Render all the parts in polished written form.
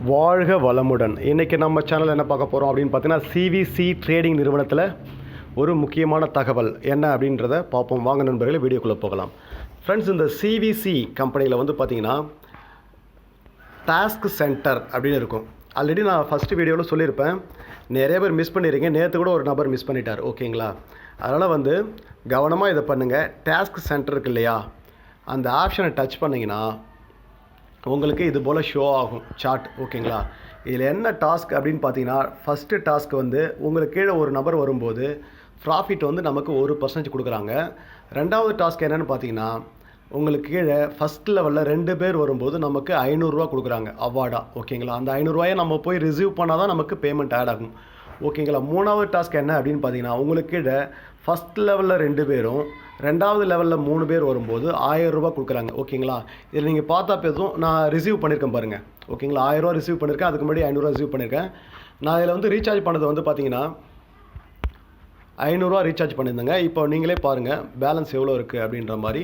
வாழ்க வளமுடன். இன்றைக்கி நம்ம சேனல் என்ன பார்க்க போகிறோம் அப்படின்னு பார்த்தீங்கன்னா, சிவிசி ட்ரேடிங் நிறுவனத்தில் ஒரு முக்கியமான தகவல் என்ன அப்படின்றத பார்ப்போம். வாங்க நண்பர்களே, வீடியோக்குள்ளே போகலாம். ஃப்ரெண்ட்ஸ், இந்த சிவிசி கம்பெனியில் வந்து பார்த்திங்கன்னா டாஸ்க் சென்டர் அப்படின்னு இருக்கும். ஆல்ரெடி நான் ஃபஸ்ட்டு வீடியோவில் சொல்லியிருப்பேன், நிறைய பேர் மிஸ் பண்ணிடுறீங்க. நேற்று கூட ஒரு நபர் மிஸ் பண்ணிட்டார், ஓகேங்களா? அதனால் வந்து கவனமாக இதை பண்ணுங்கள். டாஸ்க் சென்டர் இருக்கு இல்லையா, அந்த ஆப்ஷனை டச் பண்ணிங்கன்னா உங்களுக்கு இது போல் ஷோ ஆகும் சார்ட், ஓகேங்களா? இதில் என்ன டாஸ்க் அப்படின்னு பார்த்தீங்கன்னா, ஃபஸ்ட்டு டாஸ்க் வந்து உங்களுக்கு கீழே ஒரு நபர் வரும்போது ப்ராஃபிட் வந்து நமக்கு 1% கொடுக்குறாங்க. ரெண்டாவது டாஸ்க் என்னென்னு பார்த்தீங்கன்னா, உங்களுக்கு கீழே ஃபஸ்ட் லெவலில் 2 பேர் வரும்போது நமக்கு 500 ரூபா கொடுக்குறாங்க அவார்டாக, ஓகேங்களா? அந்த 500 ரூபாயை நம்ம போய் ரிசீவ் பண்ணால் தான் நமக்கு பேமெண்ட் ஆட் ஆகும், ஓகேங்களா? மூணாவது டாஸ்க் என்ன அப்படின்னு பார்த்தீங்கன்னா, உங்களுக்கு கீழே ஃபஸ்ட் லெவலில் 2 பேரும் ரெண்டாவது லெவலில் 3 பேர் வரும்போது 1000 ரூபா கொடுக்குறாங்க, ஓகேங்களா? இதில் நீங்கள் பார்த்தா பேசும், நான் ரிசீவ் பண்ணியிருக்கேன் பாருங்கள், ஓகேங்களா? 1000 ரூபா ரிசீவ் பண்ணியிருக்கேன். அதுக்கு முன்னாடி 500 ரிசீவ் பண்ணியிருக்கேன். நான் இதில் வந்து ரீசார்ஜ் பண்ணது வந்து பார்த்தீங்கன்னா 500 ரூபா ரீசார்ஜ் பண்ணியிருந்தேங்க. இப்போ நீங்களே பாருங்கள் பேலன்ஸ் எவ்வளோ இருக்குது அப்படின்ற மாதிரி.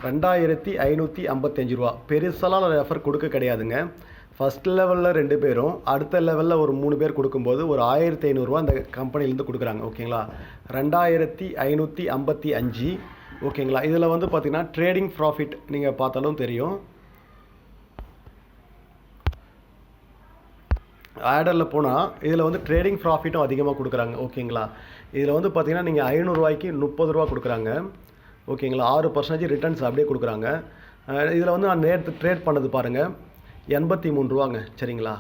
2555 ரூபா. பெருசெல்லாம் ரெஃபர் கொடுக்க கிடையாதுங்க. ஃபஸ்ட் லெவலில் 2 பேரும் அடுத்த லெவலில் ஒரு 3 பேர் கொடுக்கும்போது ஒரு 1500 ரூபா இந்த கம்பெனிலேருந்து கொடுக்குறாங்க, ஓகேங்களா? 2555, ஓகேங்களா? இதில் வந்து பார்த்திங்கன்னா ட்ரேடிங் ப்ராஃபிட் நீங்கள் பார்த்தாலும் தெரியும். ஆர்டரில் போனால் இதில் வந்து ட்ரேடிங் ப்ராஃபிட்டும் அதிகமாக கொடுக்குறாங்க, ஓகேங்களா? இதில் வந்து பார்த்திங்கன்னா நீங்கள் 500 ரூபாய்க்கு 30 ரூபா கொடுக்குறாங்க, ஓகேங்களா? 6% ரிட்டர்ன்ஸ் அப்படியே கொடுக்குறாங்க. இதில் வந்து நான் நேற்று ட்ரேட் பண்ணது பாருங்கள் 83 ரூபாங்க, சரிங்களா?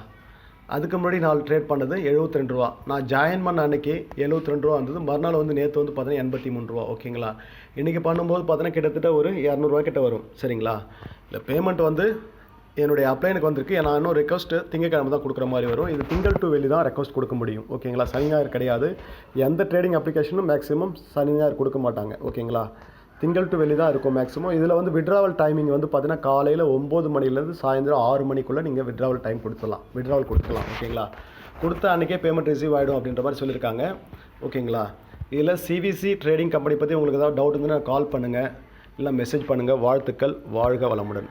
அதுக்கு முன்னாடி நான் ட்ரேட் பண்ணது 72 ரூபா. நான் ஜாயின் பண்ண அன்றைக்கி 72 ரூபா வந்தது. மறுநாள் வந்து நேற்று வந்து பார்த்தீங்கன்னா 83 ரூபா, ஓகேங்களா? இன்றைக்கி பண்ணும்போது பார்த்தீங்கன்னா கிட்டத்தட்ட ஒரு 200 ரூபா கிட்ட வரும், சரிங்களா? இல்லை பேமெண்ட் வந்து என்னுடைய அப்ளைனுக்கு வந்திருக்கு. நான் இன்னும் ரெக்வஸ்ட்டு திங்கக்கிழமை தான் கொடுக்குற மாதிரி வரும். இது திங்கள் டு வெள்ளி தான் ரெக்வஸ்ட் கொடுக்க முடியும், ஓகேங்களா? சனி ஞாயிறு கிடையாது. எந்த ட்ரேடிங் அப்ளிகேஷனும் மேக்ஸிமம் சனி ஞாயிறு கொடுக்க மாட்டாங்க, ஓகேங்களா? திங்கள் டு வெள்ளி தான் இருக்கும் மேக்ஸிமம். இதில் வந்து விட்ராவல் டைமிங் வந்து பார்த்தீங்கன்னா காலையில் 9 மணிலேருந்து சாயந்தரம் 6 மணிக்குள்ளே நீங்கள் விட்ராவல் டைம் விட்ராவல் கொடுத்துக்கலாம், ஓகேங்களா? கொடுத்த அன்றைக்கே பேமெண்ட் ரிசீவ் ஆகிடும் அப்படின்ற மாதிரி சொல்லியிருக்காங்க, ஓகேங்களா? இதில் சிவிசி ட்ரேடிங் கம்பெனி பற்றி உங்களுக்கு ஏதாவது டவுட் இருந்துன்னா கால் பண்ணுங்கள், இல்லை மெசேஜ் பண்ணுங்கள். வாழ்த்துக்கள். வாழ்க வளமுடன்.